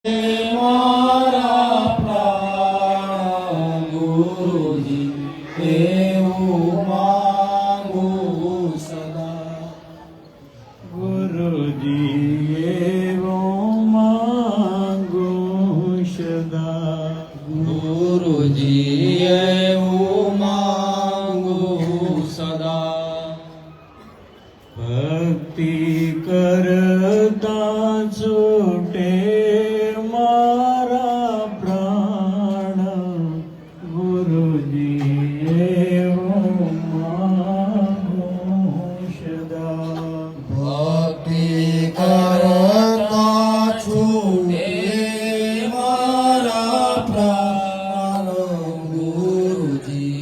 મારા પ્રાણ ગુરુજી એવું માંગુ સદા. ગુરુજી એવું માંગુ સદા. ગુરુજી એવું માંગુ સદા. ભક્તિ કરતા છૂટે મારા પ્રાણ ગુરુજી એવું માંગુ સદા. ભક્તિ કરતા છૂટે મારા પ્રાણ ગુરુજી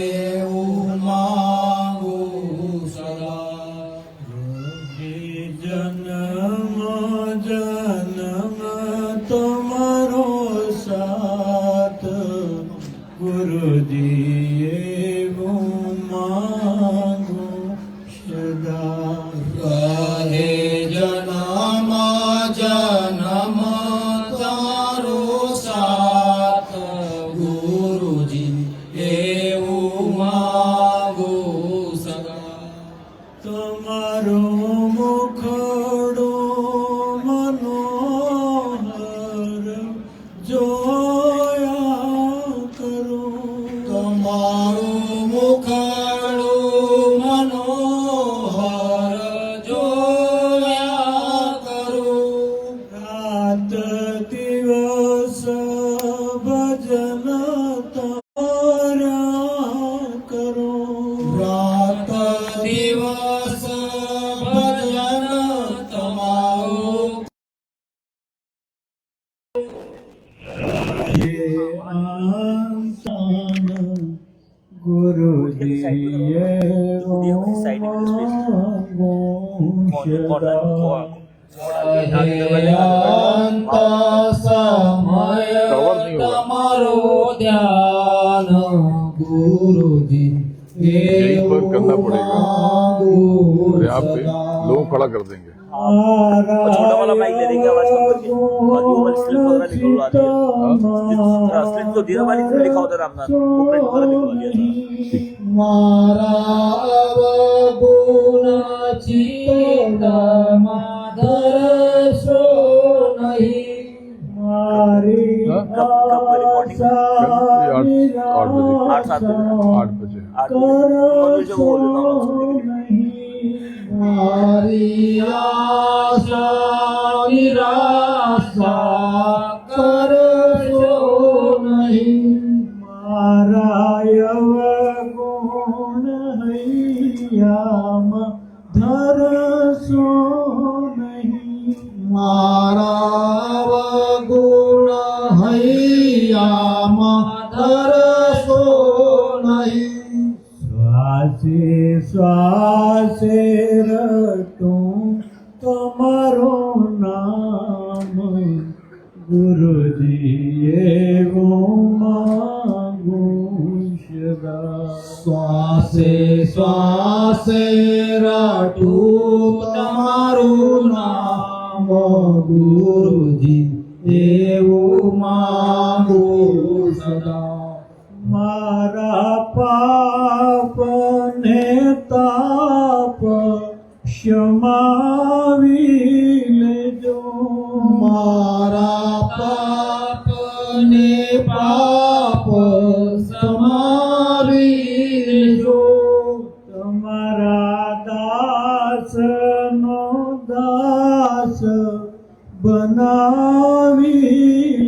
એવું માંગુ સદા. જન્મ જન્મ તમારો સાથ ગુરુજી એવું માંગુ સદા. રહે જન્મ જન્મ તારો સાથ ગુરુજી એવું માંગુ સદા. તમારો મુખડો મનોહર જોયા કરો. તમારું મુખડું મનોહર જોયા કરું. રાત દિવસ ભજન તાર્યા કરો. રાત દિવસ ભજન તમારું. ગુરુજી એવું માંગુ અંત સમય તમારો ધ્યાન ગુરુજી यहीं पर करना पड़ेगा। और यहाँ पे लोग खड़ा कर देंगे। छोटा वाला माइक दे देंगे आवाज कम करके और वो वाली स्लिप वगैरह निकलवा दिया। स्लिप तो धीरे वाली में लिखा होता रामनाथ वो प्रिंट वगैरह निकलवा दिया था। મારા અવગુણ ચિત્તમાં ધરશો નહીં. મારી कब रिकॉर्डिंग આશા 8-7 बजे 8 बजे 8 बजे जो बोल देता हूँ મારી આશા નિરાશા કરશો નહીં. મારા અવગુણ હૈયામાં ધરશો નહીં. મારા અવગુણ હૈયામાં ધરશો નહીં. શ્વાસે શ્વાસે રટું તમારું નામ ગુરુજી એવું માંગુ સદા. શ્વાસે શ્વાસે રાટું તમારું નામ ગુરુજી એવું માંગુ સદા. મારા પાપ ને તાપ ક્ષમાવી લેજો. મારા પાપ ને પાપ સમાવી લેજો. તમારા દાસનો દાસ બનાવી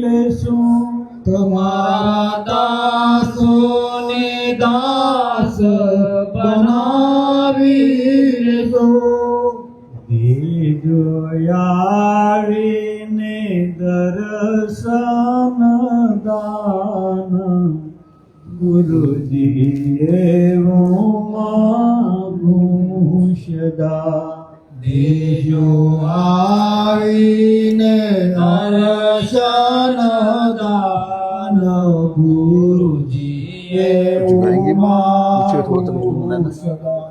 લેશું. તમારા દાસોને દાસ બનાવી લેજો. જોયાળીને દર્શન દાન ગુરુજી એવું માંગુ સદા. દેજો આવીને દર્શન દાન ગુરુજી એવું માંગુ સદા.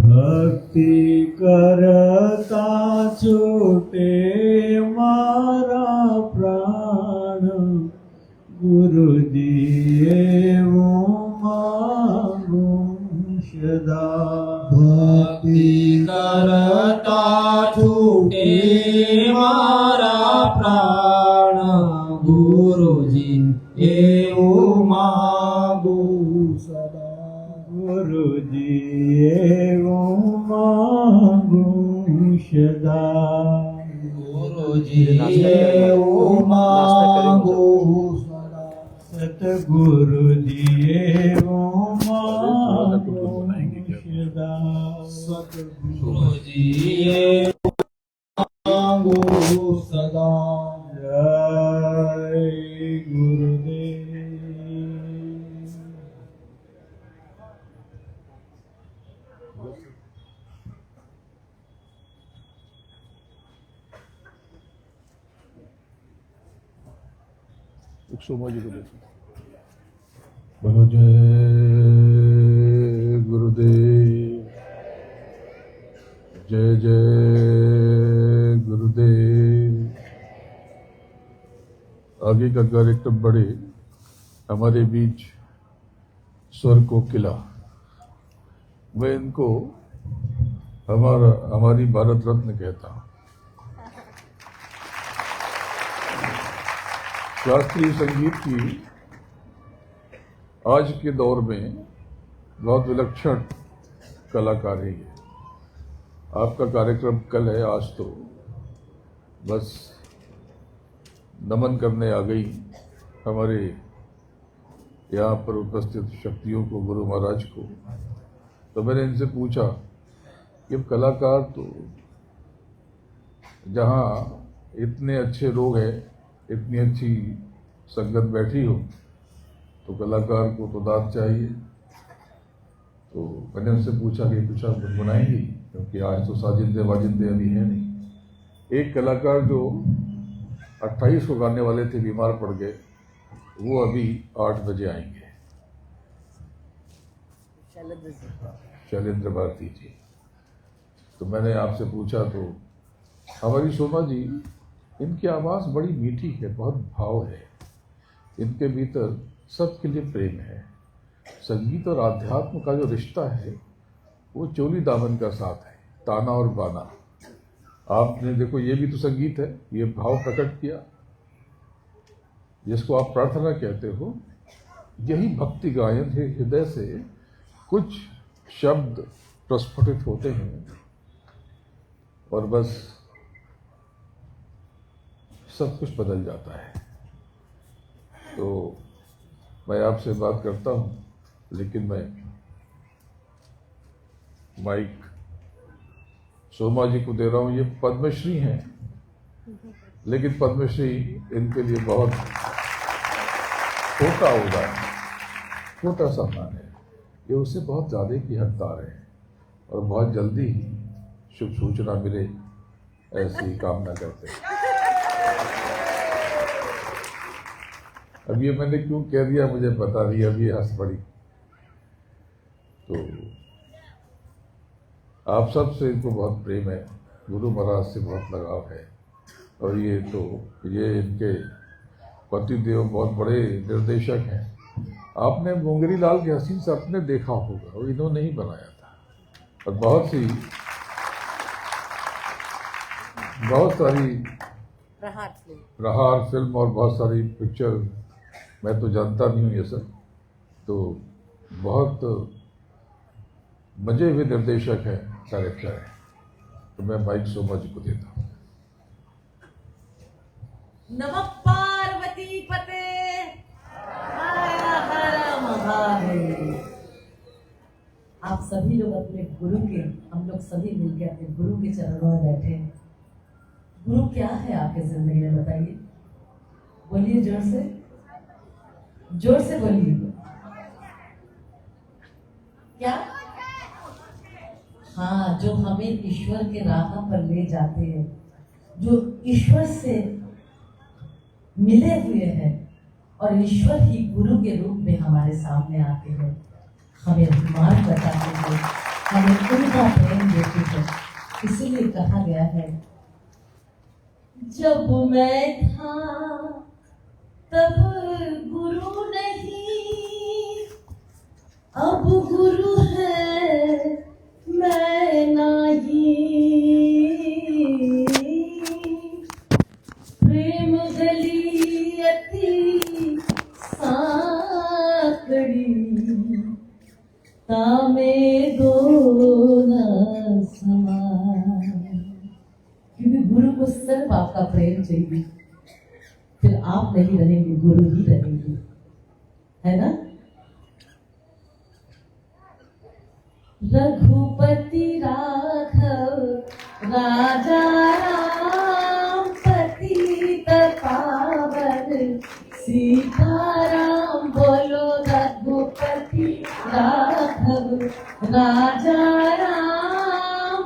ભક્તિ કરતા છૂટે મારા प्राण गुरु दिए वो मांगू सदा। भक्ति करता छूटे मारा प्राण गुरुजी एवं मांगू सदा। गुरु दिए वो मांगू सदा। गुरुजी एवं मांगू सदा। सतगुरु दिए वो मांगू सदा। गुरुजी एवं मांगू सदा। जय गुरुदेव। एक शोभा जी को देखो। बोलो जय गुरुदेव, जय जय गुरुदेव। आगे का कार्यक्रम बढ़े, हमारे बीच स्वर कोकिला, मैं इनको हमारी भारत रत्न कहता हूँ। शास्त्रीय संगीत की आज के दौर में बहुत विलक्षण कलाकार है ये। आपका कार्यक्रम कल है, आज तो बस नमन करने आ गई हमारे यहाँ पर उपस्थित शक्तियों को, गुरु महाराज को। तो मैंने इनसे पूछा कि अब कलाकार तो जहाँ इतने अच्छे लोग हैं, इतनी अच्छी संगत बैठी हो, तो कलाकार को तो दाद चाहिए। तो मैंने उनसे पूछा कि कुछ आप गुनगुनाएंगी, क्योंकि आज तो साजिंदे वाजिंदे अभी है नहीं। एक कलाकार जो 28 को गाने वाले थे बीमार पड़ गए, वो अभी 8 बजे आएंगे, शैलेंद्र भारती जी। तो मैंने आपसे पूछा, तो हमारी शोभा जी, इनकी आवाज़ बड़ी मीठी है, बहुत भाव है, इनके भीतर सबके लिए प्रेम है। संगीत और आध्यात्म का जो रिश्ता है वो चोली दामन का साथ है, ताना और बाना। आपने देखो, ये भी तो संगीत है, ये भाव प्रकट किया, जिसको आप प्रार्थना कहते हो, यही भक्ति गायन है। हृदय से कुछ शब्द प्रस्फुटित होते हैं और बस सब कुछ बदल जाता है। तो मैं आपसे बात करता हूँ, लेकिन मैं माइक सोमा जी को दे रहा हूँ। ये पद्मश्री हैं, लेकिन पद्मश्री इनके लिए बहुत छोटा होगा, छोटा सम्मान है। ये उससे बहुत ज़्यादा की हकदार है और बहुत जल्दी ही शुभ सूचना मिले, ऐसी कामना करते हैं। अब ये मैंने क्यों कह दिया मुझे पता नहीं, अब ये हंस पड़ी। तो आप सब से इनको बहुत प्रेम है, गुरु महाराज से बहुत लगाव है। और ये इनके पतिदेव बहुत बड़े निर्देशक हैं। आपने मुंगरी लाल के हसीन से अपने देखा होगा, वो इन्होंने ही बनाया था। और बहुत सारी प्रहार फिल्म और बहुत सारी पिक्चर, मैं तो जानता नहीं हूँ ये सब। तो बहुत मजे हुए निर्देशक हैं, डायरेक्टर हैं। तो मैं माइक सोमा जी को देता हूँ। नमः पार्वती पते हर महादेव। आप सभी लोग अपने गुरु के, हम लोग सभी मिलकर अपने गुरु के चरणों में बैठे हैं। गुरु क्या है आपके जिंदगी में, बताइए, बोलिए जोर से बोलिए। क्या? हाँ, जो हमें ईश्वर के राह पर ले जाते हैं, जो ईश्वर से मिले हुए हैं और ईश्वर ही गुरु के रूप में हमारे सामने आते हैं, हमें मार्ग बताते हैं, हमें उनका प्रेम देते हैं। इसीलिए कहा गया है, जब मैं था तब गुरु नहीं, अब गुरु है मैं नहीं। प्रेम गली अति साकड़ी, तामे दो न समान। क्योंकि गुरु को सिर्फ आपका प्रेम चाहिए, फिर आप नहीं रहेंगे, गुरु ही रहेंगे, है ना। रघुपति राघव राजा राम, पतित पावन सीताराम। बोलो रघुपति राघव राजा राम,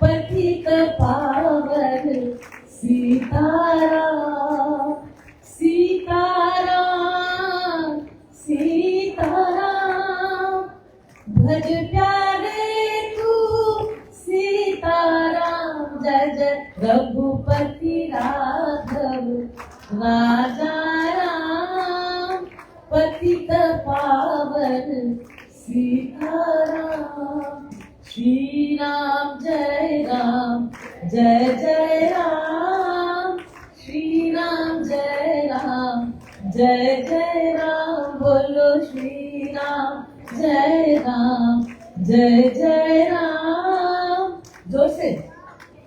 पतित पावन सीताराम। सीताराम सीताराम, भज प्यारे तू सीताराम। जय जय रघुपति राघव राजा राम, पतित पावन सीताराम। श्री राम जय राम, जय जय राम। श्री राम जय राम, जय जय राम। बोलो श्री राम जय राम, जय जय राम। जोर से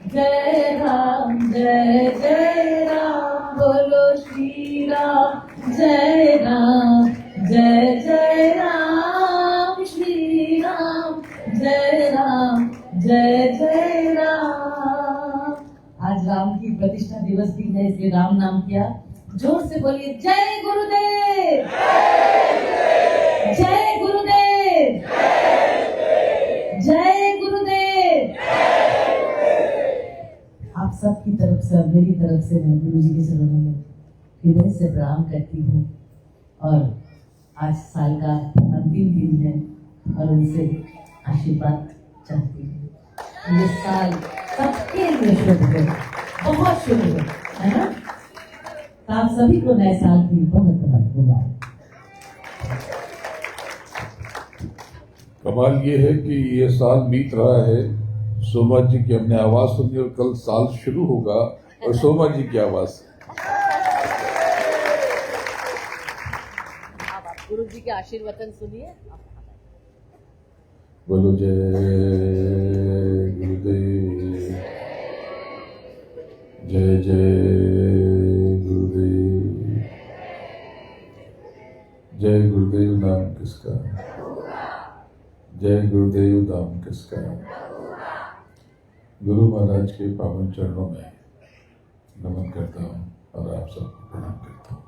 जय राम, जय जय राम। बोलो श्री राम जय राम, जय जय राम। श्री राम जय राम, जय जय राम। आज राम की प्रतिष्ठा दिवस भी है, इसलिए राम नाम किया। जोर से बोलिए जय गुरुदेव, जय गुरुदेव, जय गुरुदेव। आप सबकी तरफ से और मेरी तरफ से मैं गुरु जी के चरणों में हृदय से प्रणाम करती हूँ। और आज साल का अंतिम दिन है और उनसे आशीर्वाद चाहती हूँ। ये साल सबके लिए शुभ हो, बहुत शुभ हो, है ना। तो आप सभी को नए साल की बहुत बहुत मुबारक। कमाल ये है कि ये साल बीत रहा है, सोमा जी की हमने आवाज सुनी और कल साल शुरू होगा और सोमा जी की आवाज। गुरु जी के आशीर्वचन सुनिए। बोलो जय गुरुदेव, जय जय गुरुदेव। जय गुरुदेव नाम किसका, जय गुरुदेव नाम किसका। गुरु महाराज के पावन चरणों में नमन करता हूँ और आप सबको प्रणाम करता हूँ।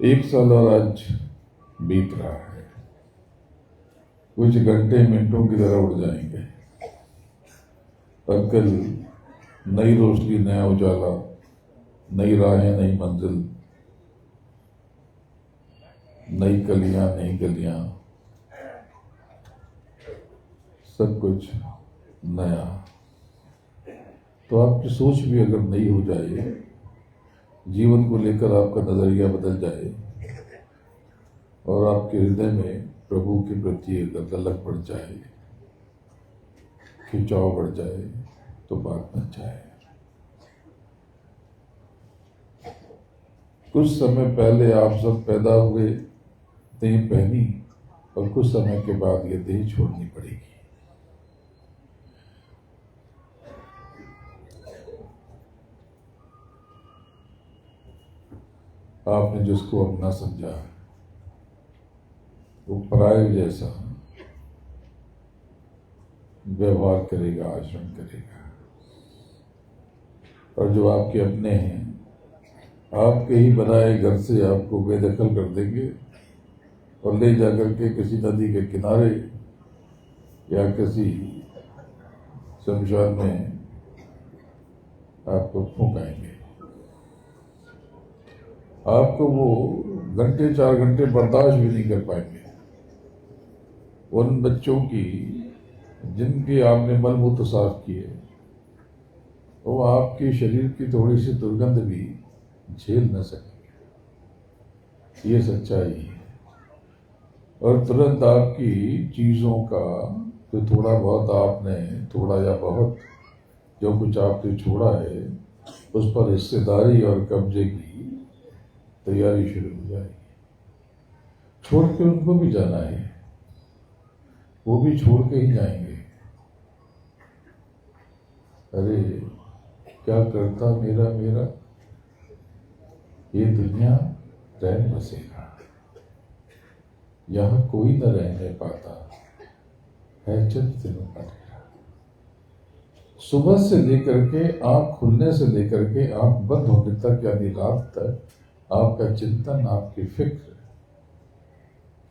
एक साल और आज बीत रहा है, कुछ घंटे मिनटों की तरह उड़ जाएंगे और कल नई रोशनी, नया उजाला, नई राहें, नई मंजिल, नई कलियां, नई गलियां, सब कुछ नया। तो आपकी सोच भी अगर नई हो जाए, जीवन को लेकर आपका नजरिया बदल जाए और आपके हृदय में प्रभु के प्रति अगर ललक बढ़ जाए, खिंचाव बढ़ जाए, तो बात बन जाए। कुछ समय पहले आप सब पैदा हुए, देह पहनी, और कुछ समय के बाद ये देह छोड़नी पड़ेगी। आपने जिसको अपना समझा वो पराये जैसा व्यवहार करेगा, आचरण करेगा, और जो आपके अपने हैं, आपके ही बनाए घर से आपको बेदखल कर देंगे और ले जाकर के किसी नदी के किनारे या किसी शमशान में आपको फूंकाएंगे। आपको वो घंटे 4 घंटे बर्दाश्त भी नहीं कर पाएंगे। उन बच्चों की जिनके आपने मलमूत्र साफ किए, वो आपके शरीर की थोड़ी सी दुर्गंध भी झेल न सकेंगे। ये सच्चाई है। और तुरंत आपकी चीज़ों का जो थोड़ा बहुत आपने, थोड़ा या बहुत जो कुछ आपने छोड़ा है, उस पर हिस्सेदारी और कब्जे की तैयारी शुरू हो जाएगी। छोड़ के उनको भी जाना है, वो भी छोड़ के ही जाएंगे। अरे क्या करता मेरा मेरा, ये दुनिया रैन बसेगा, यहाँ कोई न रहने पाता है चंद दिनों का डेरा। सुबह से लेकर के आंख खुलने से लेकर के आंख बंद होने तक, यानी रात तक, आपका चिंतन, आपकी फिक्र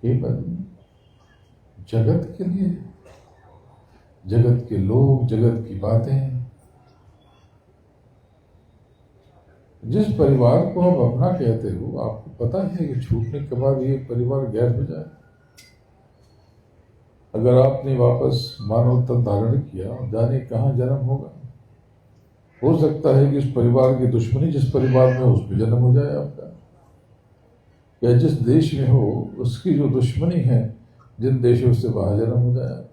केवल जगत के लिए, जगत के लोग, जगत की बातें। जिस परिवार को आप अपना कहते हो, आपको पता है कि छूटने के बाद ये परिवार गैर हो जाए। अगर आपने वापस मानव तन धारण किया, जाने कहाँ जन्म होगा। हो सकता है कि इस परिवार की दुश्मनी जिस परिवार में हो उसमें जन्म हो जाए आपका, या जिस देश में हो उसकी जो दुश्मनी है जिन देशों से वहां जन्म हो जाए।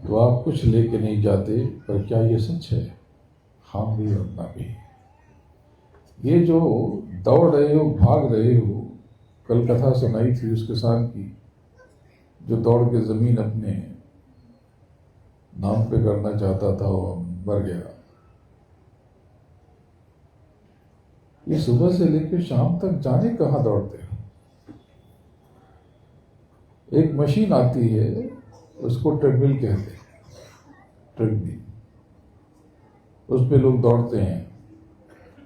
तो आप कुछ लेके नहीं जाते, पर क्या ये सच है? हाँ भी और ना भी। ये जो दौड़ रहे हो, भाग रहे हो, कल कथा सुनाई थी उस किसान की जो दौड़ के जमीन अपने नाम पे करना चाहता था, वो मर गया। ये सुबह से लेकर शाम तक जाने कहाँ दौड़ते हो। एक मशीन आती है, उसको ट्रेडमिल कहते हैं, ट्रेडमिल। उस पे लोग दौड़ते हैं,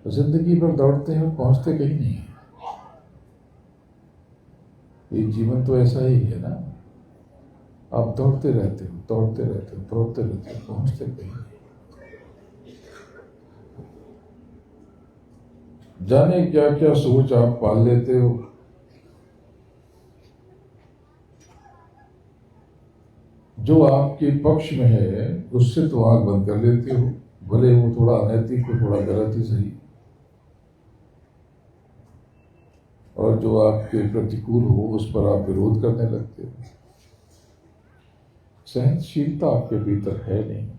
जिंदगी भर दौड़ते हैं और पहुंचते कहीं नहीं है। ये जीवन तो ऐसा ही है ना, आप दौड़ते रहते हो, दौड़ते रहते हो, दौड़ते रहते हो, पहुंचते कहीं नहीं। जाने क्या क्या सोच आप पाल लेते हो। जो आपके पक्ष में है उससे तो आंख बंद कर लेते हो, भले वो थोड़ा अनैतिक हो, थोड़ा गलत ही सही। और जो आपके प्रतिकूल हो उस पर आप विरोध करने लगते हो। सहनशीलता आपके भीतर है नहीं।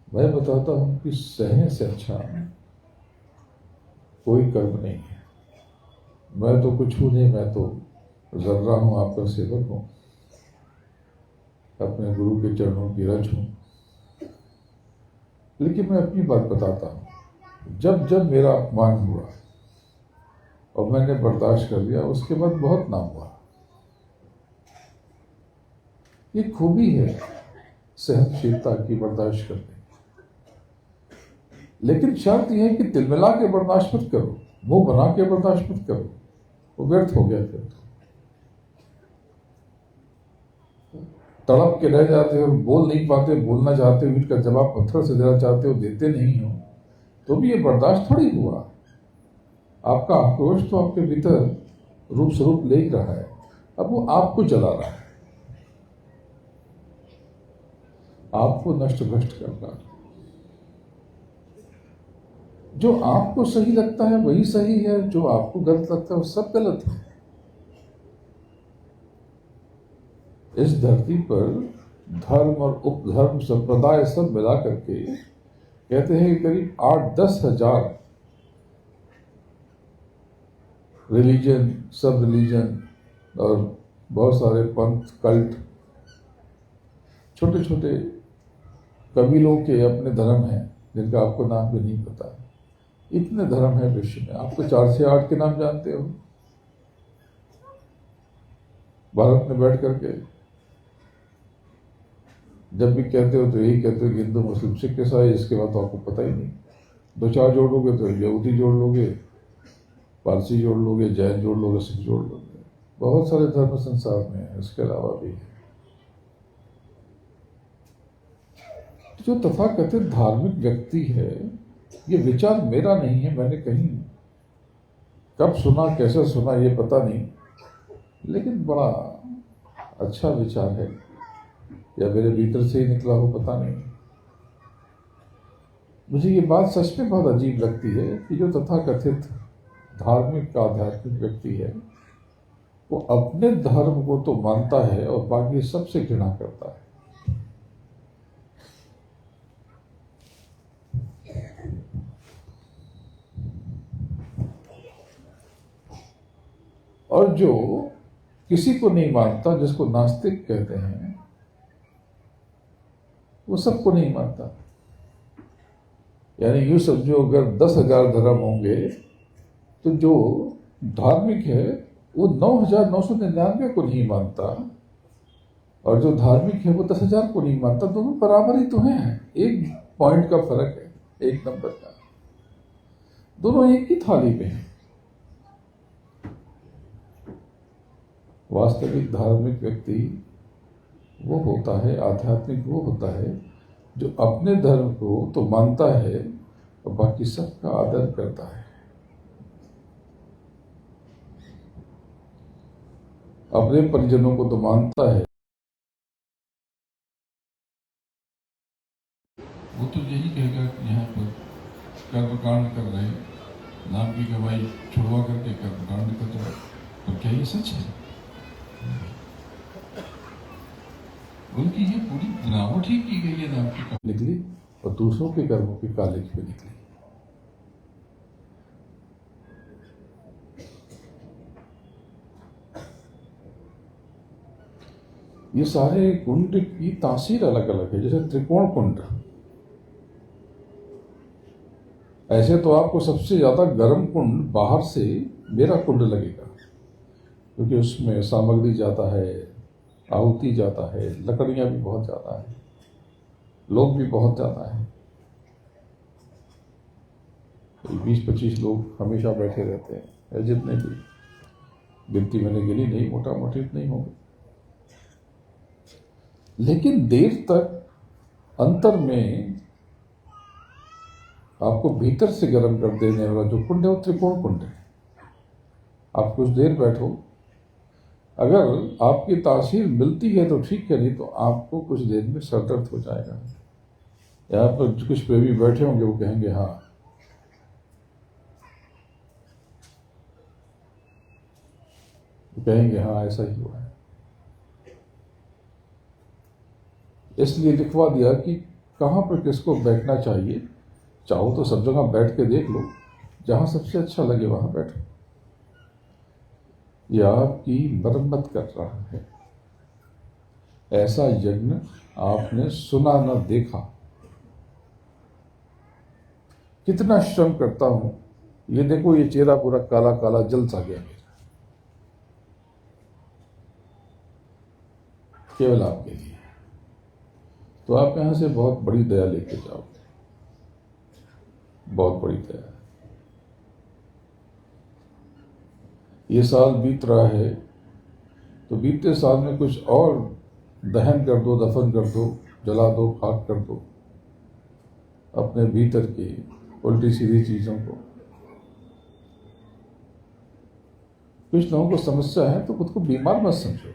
मैं बताता हूं कि सहने से अच्छा कोई कर्म नहीं है। मैं तो कुछ हूं नहीं, मैं तो जर्रा हूं, आपका सेवक हूं, अपने गुरु के चरणों की रज हूं। लेकिन मैं अपनी बात बताता हूं। जब जब मेरा अपमान हुआ और मैंने बर्दाश्त कर लिया, उसके बाद बहुत नाम हुआ। ये खूबी है सहनशीलता की, बर्दाश्त करने की। लेकिन शर्त यह है कि तिलमिला के बर्दाश्त मत करो, मुंह बना के बर्दाश्त मत करो, वो व्यर्थ हो गया। फिर तड़प के रह जाते हो, बोल नहीं पाते, बोलना चाहते हो, ईंट का जवाब पत्थर से देना चाहते हो, देते नहीं हो, तो भी ये बर्दाश्त थोड़ी हुआ। आपका आक्रोश तो आपके भीतर रूप स्वरूप ले ही रहा है, अब वो आपको जला रहा है, आपको नष्ट भ्रष्ट कर रहा है। जो आपको सही लगता है वही सही है, जो आपको गलत लगता है वो सब गलत है। इस धरती पर धर्म और उपधर्म संप्रदाय सब मिला करके कहते हैं कि करीब 8-10 हजार रिलीजन, सब रिलीजन और बहुत सारे पंथ, कल्ट, छोटे छोटे कबीलों के अपने धर्म हैं जिनका आपको नाम भी नहीं पता। इतने धर्म है विश्व में, आपको 4 से 8 के नाम जानते हो भारत में बैठ करके। जब भी कहते हो तो यही कहते हो कि हिंदू, मुस्लिम, सिख, ईसाई, इसके बाद तो आपको पता ही नहीं। 2-4 जोड़ लोगे तो यहूदी जोड़ लोगे, पारसी जोड़ लोगे, जैन जोड़ लोगे, सिख जोड़ लोगे। बहुत सारे धर्म संसार में है, इसके अलावा भी है। जो तथाकथित धार्मिक व्यक्ति है, ये विचार मेरा नहीं है, मैंने कहीं कब सुना, कैसे सुना ये पता नहीं, लेकिन बड़ा अच्छा विचार है या मेरे भीतर से ही निकला हो पता नहीं। मुझे ये बात सच में बहुत अजीब लगती है कि जो तथाकथित धार्मिक आध्यात्मिक व्यक्ति है वो अपने धर्म को तो मानता है और बाकी सबसे घृणा करता है। और जो किसी को नहीं मानता, जिसको नास्तिक कहते हैं, वो सबको नहीं मानता। यानी यूं समझो, अगर 10,000 धर्म होंगे तो जो धार्मिक है वो 9,999 को नहीं मानता, और जो धार्मिक है वो 10,000 को नहीं मानता। दोनों बराबर ही तो हैं, एक पॉइंट का फर्क है, एक नंबर का। दोनों एक ही थाली में हैं। वास्तविक धार्मिक व्यक्ति वो होता है, आध्यात्मिक वो होता है जो अपने धर्म को तो मानता है और बाकी सबका आदर करता है। अपने परिजनों को तो मानता है। वो तो यही कहेगा कि यहाँ पर कर्मकांड कर रहे हैं, नाम की गवाही छुड़वा करके कर्मकांड कर रहे हैं। तो क्या ये सच है? उनकी ये पूरी बनावट ही की गई है, नाम की निकली और दूसरों के कर्मों की कालिख भी निकली। ये सारे कुंड की तासीर अलग अलग है। जैसे त्रिकोण कुंड, ऐसे तो आपको सबसे ज्यादा गर्म कुंड बाहर से मेरा कुंड लगेगा, क्योंकि उसमें सामग्री ज्यादा है, आहुति ज्यादा है, लकड़ियां भी बहुत ज्यादा है, लोग भी बहुत ज्यादा है। 20-25 लोग हमेशा बैठे रहते हैं, जितने भी गिनती मैंने गिनी नहीं, मोटा मोटी नहीं होंगे। लेकिन देर तक अंतर में आपको भीतर से गर्म कर देने वाला जो कुंड है वो त्रिकोण कुंड है। आप कुछ देर बैठो, अगर आपकी तासीर मिलती है तो ठीक है, नहीं तो आपको कुछ देर में सर दर्द हो जाएगा। यहाँ पर कुछ प्रेमी बैठे होंगे, वो कहेंगे हाँ, कहेंगे हाँ ऐसा ही हुआ है। इसलिए लिखवा दिया कि कहाँ पर किसको बैठना चाहिए। चाहो तो सब जगह बैठ के देख लो, जहां सबसे अच्छा लगे वहां बैठो। यह आपकी मरम्मत कर रहा है। ऐसा यज्ञ आपने सुना न देखा। कितना श्रम करता हूं, ये देखो, ये चेहरा पूरा काला काला जल सा गया मेरा, केवल आपके लिए। तो आप यहां से बहुत बड़ी दया लेके जाओगे, बहुत बड़ी दया। ये साल बीत रहा है तो बीते साल में कुछ और दहन कर दो, दफन कर दो, जला दो, खाक कर दो अपने भीतर की उल्टी सीधी चीजों को। कुछ लोगों को समस्या है तो खुद को बीमार मत समझो।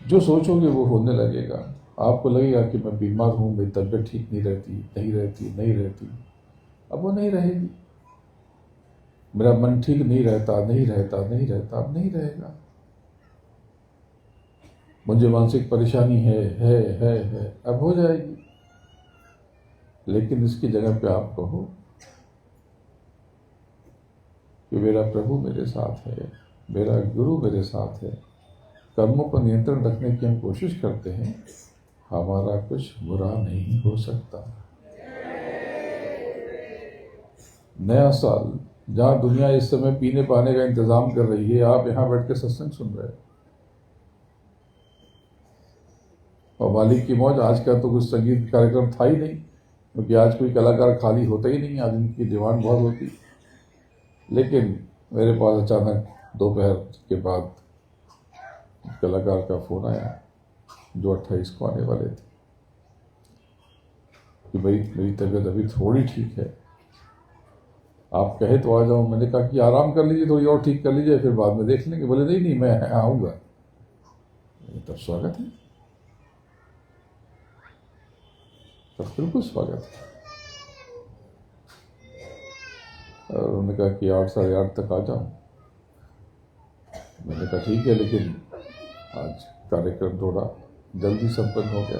जो सोचोगे वो होने लगेगा। आपको लगेगा कि मैं बीमार हूं, मेरी तबीयत ठीक नहीं रहती। अब वो नहीं रहेगी। मेरा मन ठीक नहीं रहता, अब नहीं रहेगा। मुझे मानसिक परेशानी है, अब हो जाएगी। लेकिन इसकी जगह पे आप कहो कि मेरा प्रभु मेरे साथ है, मेरा गुरु मेरे साथ है। कर्मों पर नियंत्रण रखने की हम कोशिश करते हैं, हमारा कुछ बुरा नहीं हो सकता। नया साल, जहां दुनिया इस समय पीने पाने का इंतजाम कर रही है, आप यहां बैठ के सत्संग सुन रहे हो। और मालिक की मौज, आज का तो कुछ संगीत कार्यक्रम था ही नहीं, क्योंकि आज कोई कलाकार खाली होता ही नहीं, आज इनकी डिमांड बहुत होती। लेकिन मेरे पास अचानक दोपहर के बाद कलाकार का फोन आया जो 28 को आने वाले थे कि भाई मेरी तबीयत अभी थोड़ी ठीक है, आप कहे तो आ जाऊं। मैंने कहा कि आराम कर लीजिए, थोड़ी और ठीक कर लीजिए, फिर बाद में देख लेंगे। बोले नहीं नहीं, मैं आऊँगा। तब स्वागत है, तब बिल्कुल स्वागत है। और उन्होंने कहा कि 8 साढ़े 8 तक आ जाऊं। मैंने कहा ठीक है, लेकिन आज कार्यक्रम थोड़ा जल्दी संपन्न हो गया।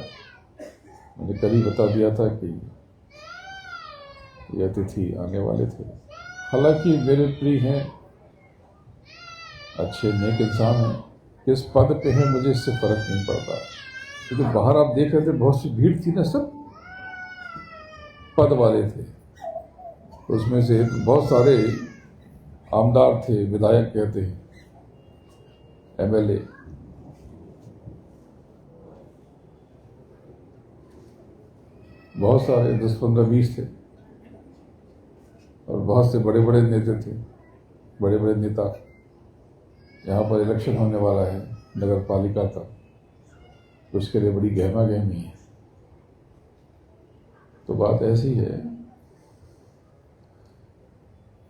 मैंने कल ही बता दिया था कि ये अतिथि आने वाले थे। हालांकि मेरे प्रिय हैं, अच्छे नेक इंसान हैं, किस पद पे हैं मुझे इससे फर्क नहीं पड़ता। क्योंकि बाहर आप देख रहे थे बहुत सी भीड़ थी ना, सब पद वाले थे। उसमें से बहुत सारे आमदार थे, विधायक कहते हैं, MLA। बहुत सारे 10 15 20 थे, और बहुत से बड़े बड़े नेता थे, बड़े बड़े नेता। यहाँ पर इलेक्शन होने वाला है नगर पालिका का, उसके लिए बड़ी गहमा गहमी है। तो बात ऐसी है,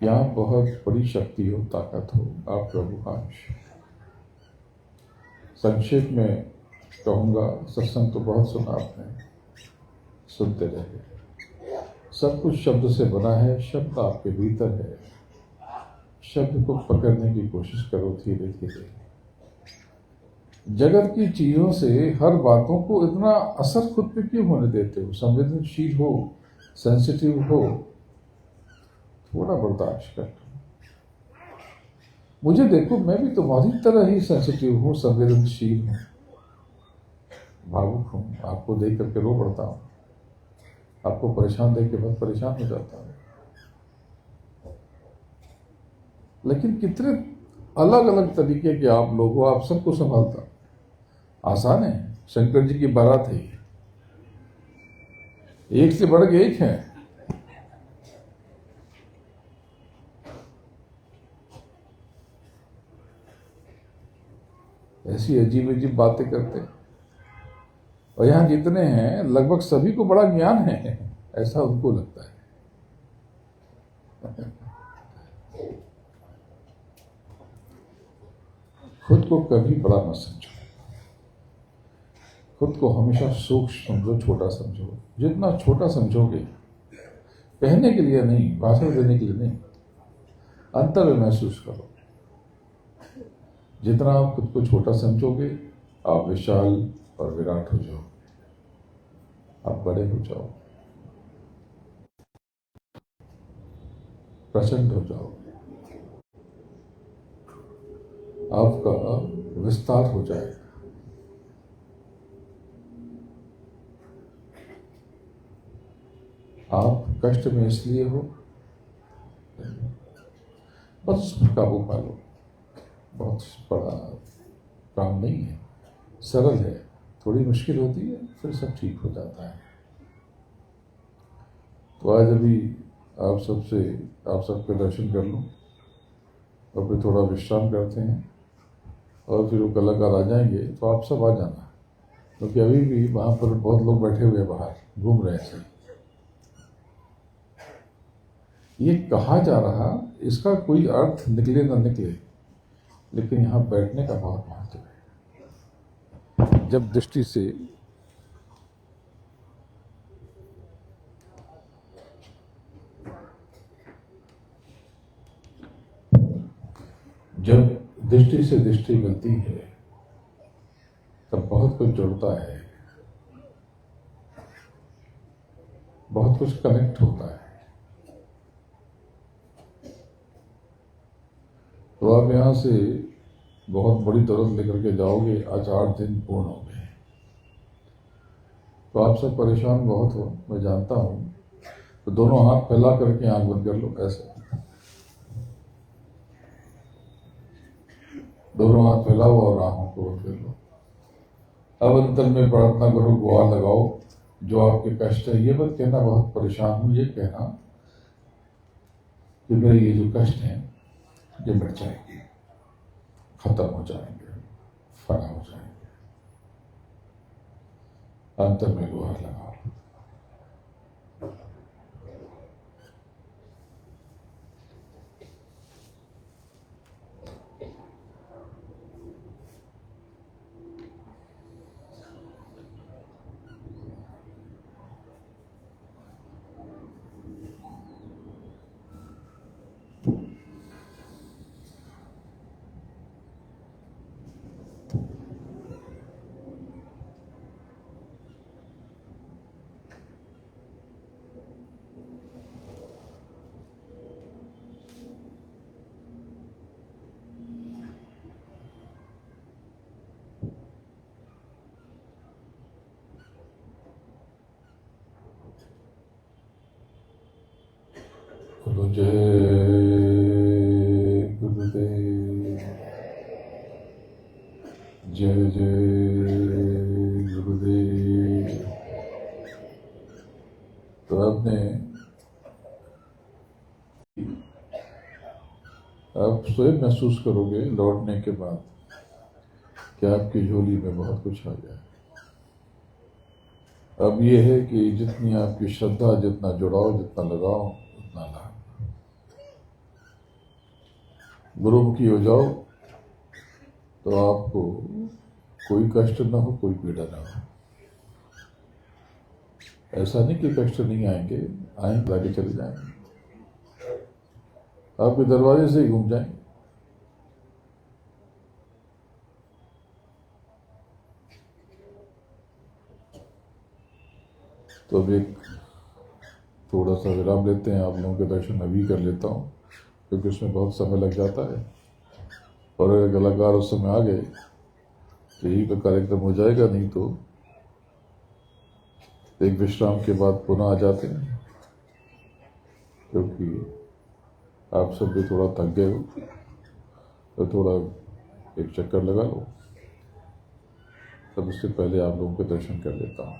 यहाँ बहुत बड़ी शक्ति हो, ताकत हो, आप प्रभु अंश। संक्षेप में कहूँगा, सत्संग तो बहुत सुना आपने, सुनते रहे। सब कुछ शब्द से बना है, शब्द आपके भीतर है। शब्द को पकड़ने की कोशिश करो धीरे धीरे। जगत की चीजों से, हर बातों को इतना असर खुद पे क्यों होने देते हो? संवेदनशील हो, सेंसिटिव हो, थोड़ा बर्दाश्त कर लो। मुझे देखो, मैं भी तुम्हारी तरह ही सेंसिटिव हूँ, संवेदनशील हूँ, भावुक हूँ। आपको देख करके रो पड़ता हूँ, आपको परेशान देख के बहुत परेशान हो जाता हूँ। लेकिन कितने अलग अलग तरीके के आप लोग हो, आप सबको संभालता आसान है। शंकर जी की बारात है, एक से बढ़ के एक है। ऐसी अजीब अजीब बातें करते हैं, और यहां जितने हैं लगभग सभी को बड़ा ज्ञान है, ऐसा उनको लगता है। खुद को कभी बड़ा मत समझो, खुद को हमेशा सूक्ष्म समझो, छोटा समझो। जितना छोटा समझोगे, कहने के लिए नहीं, भाषण देने के लिए नहीं, अंतर में महसूस करो। जितना आप खुद को छोटा समझोगे, आप विशाल और विराट हो जाओ, आप बड़े हो जाओ, प्रचंड हो जाओ, आपका विस्तार हो जाएगा। आप कष्ट में इसलिए हो, बस उस पर काबू पा लो। बहुत बड़ा काम नहीं है, सरल है। थोड़ी मुश्किल होती है, फिर सब ठीक हो जाता है। तो आज अभी आप सबके दर्शन कर लूं, और फिर थोड़ा विश्राम करते हैं, और फिर वो कलाकार आ जाएंगे तो आप सब आ जाना, क्योंकि अभी भी वहाँ पर बहुत लोग बैठे हुए बाहर घूम रहे थे। ये कहा जा रहा, इसका कोई अर्थ निकले ना निकले, लेकिन यहाँ बैठने का बहुत महत्व है। जब दृष्टि से दृष्टि मिलती है, तब बहुत कुछ जुड़ता है, बहुत कुछ कनेक्ट होता है। तो आप यहाँ से बहुत बड़ी दौलत लेकर के जाओगे। आज 8 दिन पूर्ण हो गए, तो आप सब परेशान बहुत हो, मैं जानता हूँ। तो दोनों हाथ फैला करके आंख बंद कर लो, ऐसे दोनों हाथ फैलाओ और आंखों को बंद कर लो। अब अंतर में प्रार्थना करो, गुहार लगाओ, जो आपके कष्ट है। ये मत कहना बहुत परेशान हूँ, ये कहना कि मेरे ये जो कष्ट हैं ये मिट जाएंगे, खत्म हो जाएंगे, फना हो जाएंगे। अंतर में गुहार लगाओ। बोलो जय गुरुदेव, जय जय गुरुदेव। तो आपने आप स्वयं महसूस करोगे लौटने के बाद कि आपकी झोली में बहुत कुछ आ जाए। अब ये है कि जितनी आपकी श्रद्धा, जितना जुड़ाव, जितना लगाव, उतना लाभ। गुरुमुखी हो जाओ तो आपको कोई कष्ट ना हो, कोई पीड़ा ना हो। ऐसा नहीं कि कष्ट नहीं आएंगे, आएंगे, लाके चले जाएंगे, आपके दरवाजे से ही घूम जाएंगे। तो अब एक थोड़ा सा विराम लेते हैं। आप लोगों के दर्शन अभी कर लेता हूँ क्योंकि उसमें बहुत समय लग जाता है, और अगर कलाकार उस समय आ गए तो यही पर कार्यक्रम हो जाएगा, नहीं तो एक विश्राम के बाद पुनः आ जाते हैं, क्योंकि आप सब भी थोड़ा थक गए हो, तो थोड़ा एक चक्कर लगा लो। तब उससे पहले आप लोगों के दर्शन कर लेता हूँ।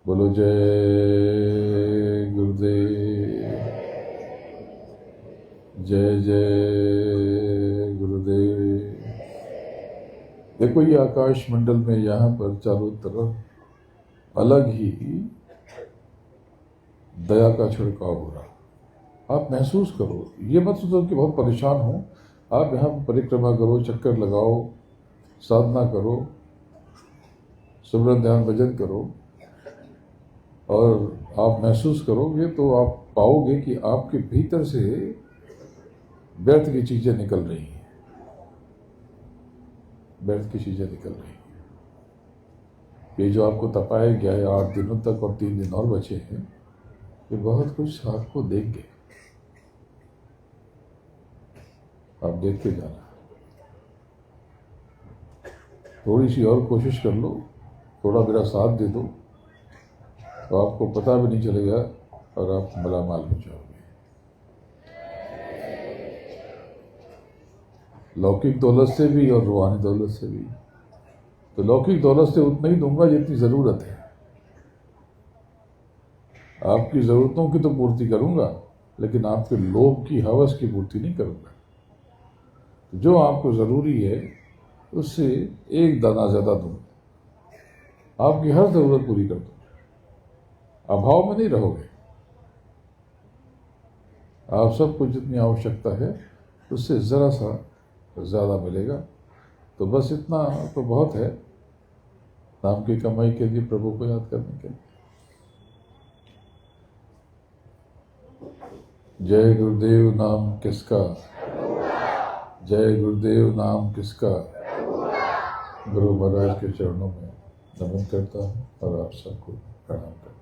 बोलो जय गुरुदेव, जय जय गुरुदेव। देखो ये आकाश मंडल में यहाँ पर चारों तरफ अलग ही दया का छिड़काव हो रहा। आप महसूस करो, ये मत सोचो कि बहुत परेशान हो। आप यहाँ परिक्रमा करो, चक्कर लगाओ, साधना करो, सिमरन ध्यान भजन करो, और आप महसूस करोगे तो आप पाओगे कि आपके भीतर से व्यर्थ की चीजें निकल रही हैं, व्यर्थ की चीजें निकल रही हैं। ये जो आपको तपाया गया है 8 दिनों तक और 3 दिन और बचे हैं, ये बहुत कुछ आपको देंगे। आप देखते जाना, थोड़ी सी और कोशिश कर लो, थोड़ा मेरा साथ दे दो, तो आपको पता भी नहीं चलेगा और आप मालामाल हो जाओगे। लौकिक दौलत से भी और रूहानी दौलत से भी। तो लौकिक दौलत से उतना ही दूंगा जितनी जरूरत है। आपकी जरूरतों की तो पूर्ति करूंगा, लेकिन आपके लोभ की, हवस की पूर्ति नहीं करूंगा। जो आपको जरूरी है उससे एक दाना ज्यादा दूंगा, आपकी हर जरूरत पूरी कर दूंगा। अभाव में नहीं रहोगे। आप सबको जितनी आवश्यकता है उससे जरा सा ज्यादा मिलेगा। तो बस इतना तो बहुत है नाम की कमाई के लिए, प्रभु को याद करने के लिए। जय गुरुदेव नाम किसका, जय गुरुदेव नाम किसका। गुरु महाराज के चरणों में नमन करता हूँ और आप सबको प्रणाम करता हूँ।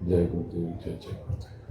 जय गुरुदेव, जय जय गुरुदेव।